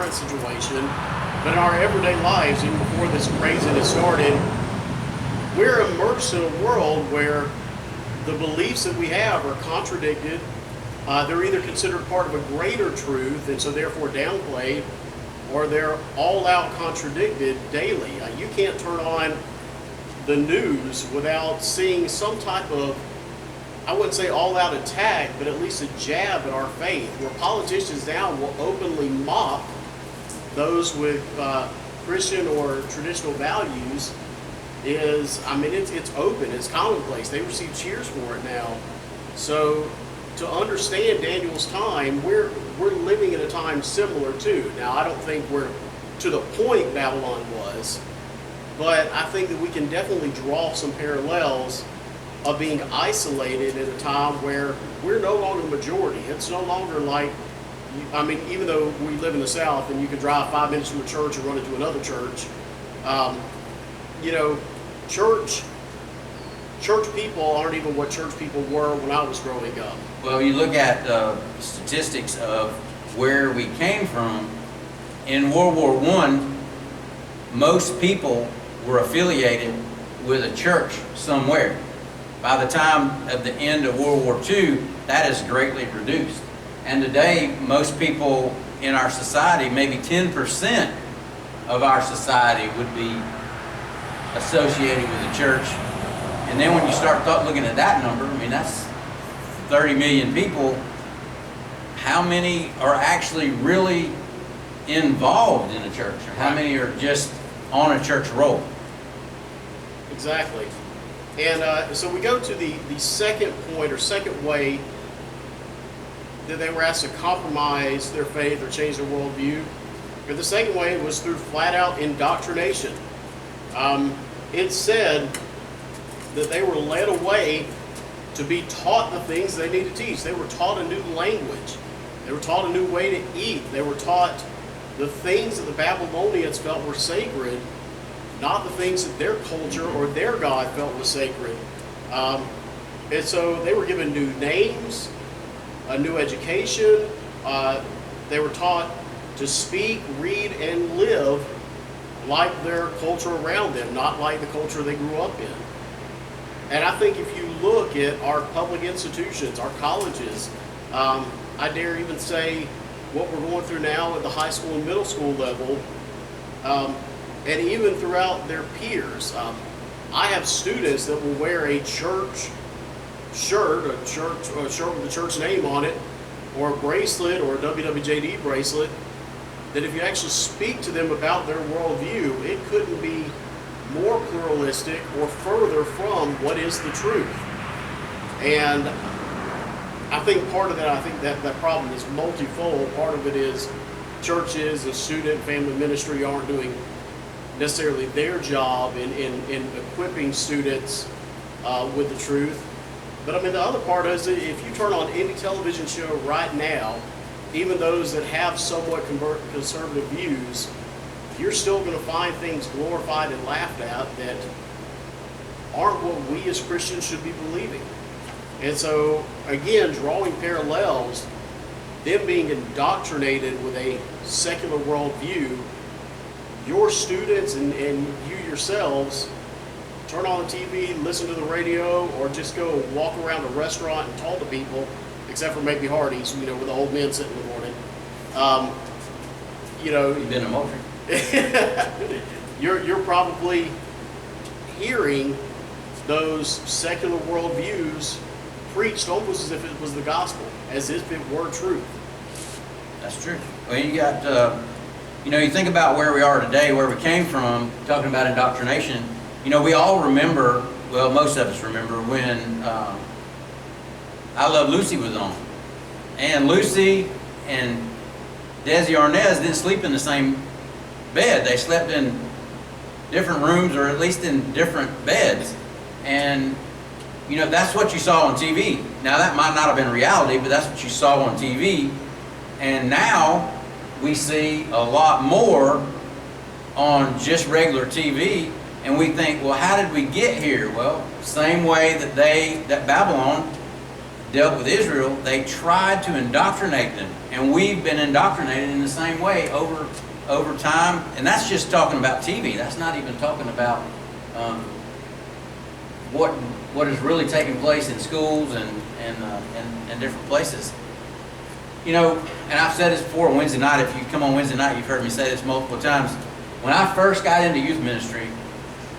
current situation, but in our everyday lives, even before this craziness started, we're immersed in a world where the beliefs that we have are contradicted. They're either considered part of a greater truth and so therefore downplayed, or they're all out contradicted daily. You can't turn on the news without seeing some type of, I wouldn't say all out attack, but at least a jab at our faith, where politicians now will openly mock those with Christian or traditional values. It's open, it's commonplace. They receive cheers for it now. So to understand Daniel's time, we're living in a time similar too. Now, I don't think we're to the point Babylon was, but I think that we can definitely draw some parallels of being isolated in a time where we're no longer the majority. It's no longer like, even though we live in the South and you can drive 5 minutes to a church and run into another church, church people aren't even what church people were when I was growing up. Well, you look at statistics of where we came from. In World War I, most people were affiliated with a church somewhere. By the time of the end of World War II, that is greatly reduced. And today, most people in our society, maybe 10% of our society would be associated with the church. And then when you start looking at that number, that's 30 million people. How many are actually really involved in a church? Or how many are just on a church roll? Exactly. And so we go to the second point or second way that they were asked to compromise their faith or change their worldview. And the second way was through flat out indoctrination. It said that they were led away to be taught the things they need to teach. They were taught a new language. They were taught a new way to eat. They were taught the things that the Babylonians felt were sacred, not the things that their culture or their God felt was sacred. And so they were given new names, a new education. They were taught to speak, read, and live like their culture around them, not like the culture they grew up in. And I think if you look at our public institutions, our colleges, I dare even say what we're going through now at the high school and middle school level, and even throughout their peers. I have students that will wear a church shirt, a shirt with the church name on it, or a bracelet, or a WWJD bracelet, that if you actually speak to them about their worldview, it couldn't be more pluralistic or further from what is the truth. And I think part of that problem is multifold. Part of it is churches and student family ministry aren't doing necessarily their job in equipping students with the truth. But the other part is, if you turn on any television show right now, even those that have somewhat conservative views, you're still going to find things glorified and laughed at that aren't what we as Christians should be believing. And so, again, drawing parallels, them being indoctrinated with a secular worldview, your students and you yourselves turn on the TV, listen to the radio, or just go walk around a restaurant and talk to people, except for maybe Hardee's, with the old men sitting in the morning. You've been emotional. You're probably hearing those secular worldviews preached almost as if it was the gospel, as if it were truth. That's true. Well, you got, you think about where we are today, where we came from, talking about indoctrination. We all remember, well, most of us remember when I Love Lucy was on. And Lucy and Desi Arnaz didn't sleep in the same bed. They slept in different rooms, or at least in different beds. And, that's what you saw on TV. Now, that might not have been reality, but that's what you saw on TV. And now we see a lot more on just regular TV. And we think, well, how did we get here? Well, same way that Babylon dealt with Israel, they tried to indoctrinate them. And we've been indoctrinated in the same way over time. And that's just talking about TV. That's not even talking about what is really taking place in schools and different places. You know, and I've said this before on Wednesday night. If you come on Wednesday night, you've heard me say this multiple times. When I first got into youth ministry,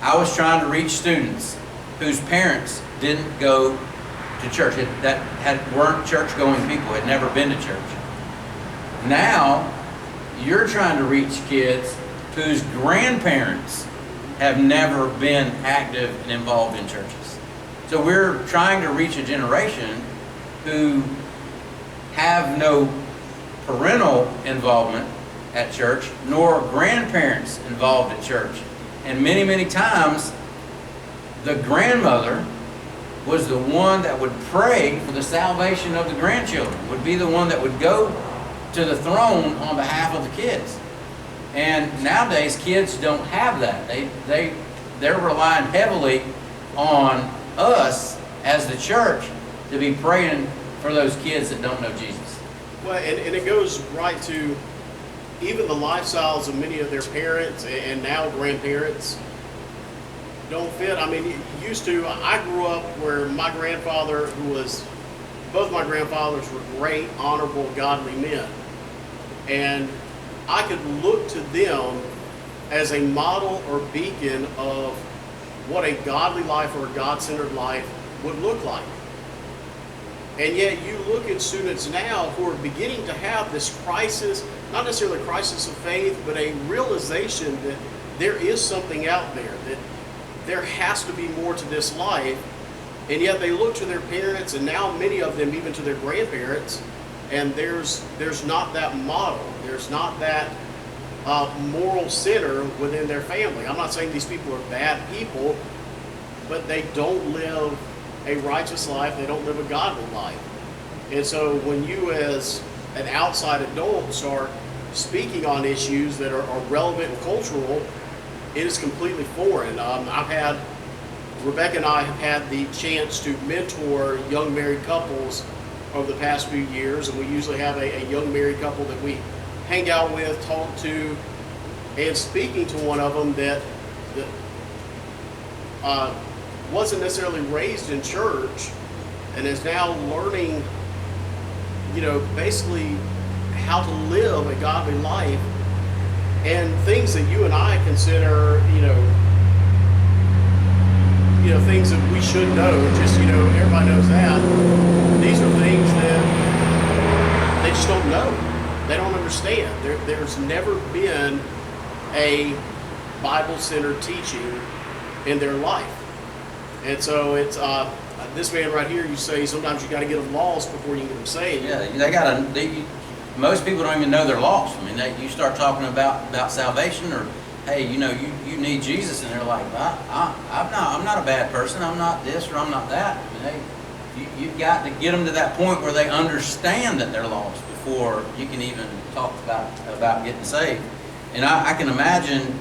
I was trying to reach students whose parents didn't go to church, weren't church-going people, had never been to church. Now, you're trying to reach kids whose grandparents have never been active and involved in churches. So we're trying to reach a generation who have no parental involvement at church, nor grandparents involved at church. And many, many times, the grandmother was the one that would pray for the salvation of the grandchildren, would be the one that would go to the throne on behalf of the kids. And nowadays, kids don't have that. They're relying heavily on us as the church to be praying for those kids that don't know Jesus. Well, and it goes right to even the lifestyles of many of their parents and now grandparents don't fit. I mean, I grew up where my grandfather, both my grandfathers were great, honorable, godly men. And I could look to them as a model or beacon of what a godly life or a God-centered life would look like. And yet you look at students now who are beginning to have this crisis, not necessarily a crisis of faith, but a realization that there is something out there, that there has to be more to this life. And yet they look to their parents, and now many of them even to their grandparents, and there's not that model. There's not that moral center within their family. I'm not saying these people are bad people, but they don't live a righteous life. They don't live a godly life. And so when you as an outside adult start speaking on issues that are relevant and cultural, it is completely foreign. Rebecca and I have had the chance to mentor young married couples over the past few years, and we usually have a young married couple that we hang out with, talk to, and speaking to one of them that wasn't necessarily raised in church and is now learning, basically how to live a godly life, and things that you and I consider, things that we should know, just, everybody knows that. These are things that they just don't know. They don't understand. There's never been a Bible-centered teaching in their life. And so it's, this man right here, you say sometimes you got to get them lost before you can get them saved. Yeah, most people don't even know they're lost. I mean, you start talking about salvation, or hey, you need Jesus, and they're like, I'm not a bad person. I'm not this or I'm not that. I mean, you've got to get them to that point where they understand that they're lost before you can even talk about getting saved. And I can imagine,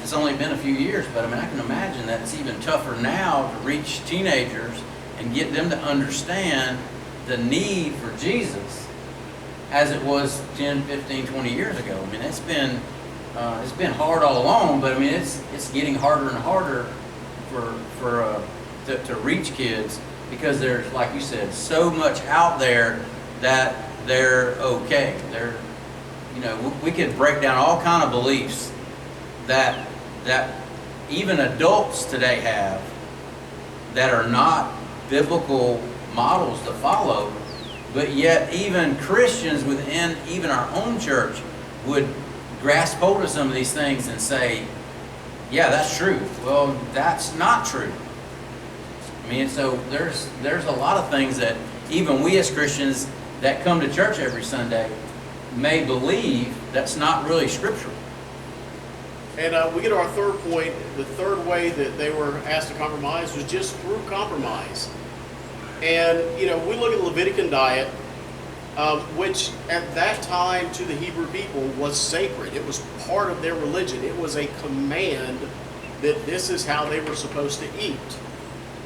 it's only been a few years, but I mean, I can imagine that it's even tougher now to reach teenagers and get them to understand the need for Jesus as it was 10, 15, 20 years ago. I mean, it's been hard all along, but I mean, it's getting harder and harder to reach kids, because there's, like you said, so much out there that they're okay. We could break down all kind of beliefs that even adults today have that are not biblical models to follow, but yet even Christians within even our own church would grasp hold of some of these things and say, yeah, that's true. Well, that's not true. I mean, so there's a lot of things that even we as Christians that come to church every Sunday may believe that's not really scriptural. And we get to our third point. The third way that they were asked to compromise was just through compromise. And, we look at the Levitican diet, which at that time to the Hebrew people was sacred. It was part of their religion. It was a command that this is how they were supposed to eat.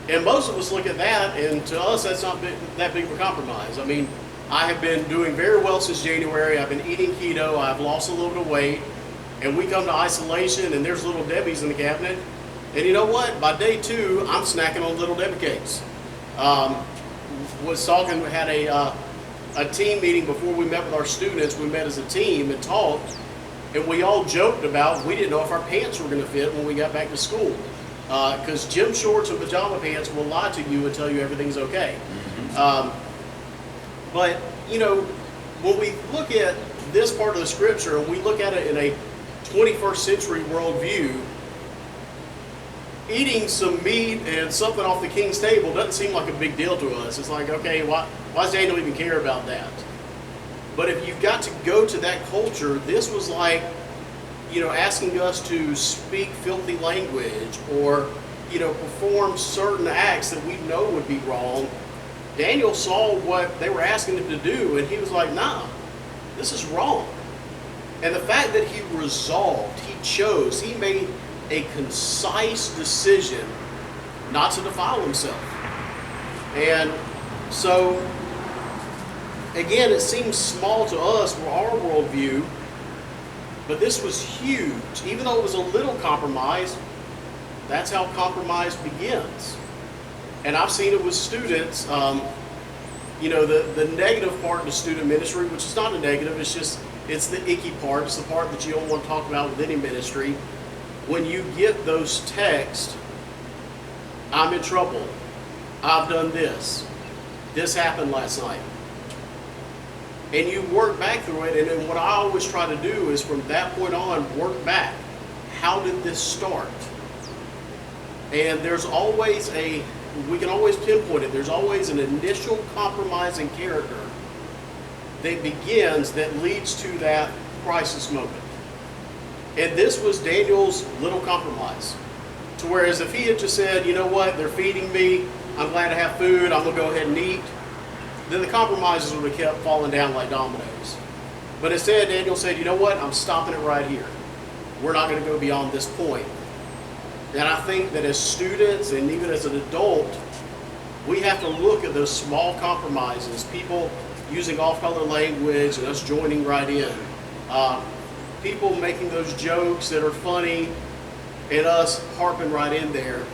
And most of us look at that, and to us, that's not that big of a compromise. I mean, I have been doing very well since January. I've been eating keto. I've lost a little bit of weight. And we come to isolation, and there's Little Debbie's in the cabinet. And you know what? By day 2, I'm snacking on Little Debbie cakes. Had a team meeting before we met with our students. We met as a team and talked, and we all joked about we didn't know if our pants were going to fit when we got back to school. Because gym shorts and pajama pants will lie to you and tell you everything's okay. But, you know, when we look at this part of the scripture and we look at it in a 21st century worldview, eating some meat and something off the king's table doesn't seem like a big deal to us. It's like, okay, why does Daniel even care about that? But if you've got to go to that culture, this was like, you know, asking us to speak filthy language or, you know, perform certain acts that we know would be wrong. Daniel saw what they were asking him to do, and he was like, nah, this is wrong. And the fact that he resolved, he chose, he made a concise decision not to defile himself. And so, again, it seems small to us for our worldview, but this was huge. Even though it was a little compromise, that's how compromise begins. And I've seen it with students. You know, the negative part of the student ministry, which is not a negative, it's the icky part. It's the part that you don't want to talk about with any ministry. When you get those texts, I'm in trouble. I've done this. This happened last night. And you work back through it, and then what I always try to do is from that point on, work back. How did this start? And there's always we can always pinpoint it, there's always an initial compromising character that begins, that leads to that crisis moment. And this was Daniel's little compromise. To whereas if he had just said, you know what, they're feeding me, I'm glad to have food, I'm going to go ahead and eat, then the compromises would have kept falling down like dominoes. But instead, Daniel said, you know what, I'm stopping it right here. We're not going to go beyond this point. And I think that as students and even as an adult, we have to look at those small compromises, people using off-color language and us joining right in. People making those jokes that are funny and us harping right in there.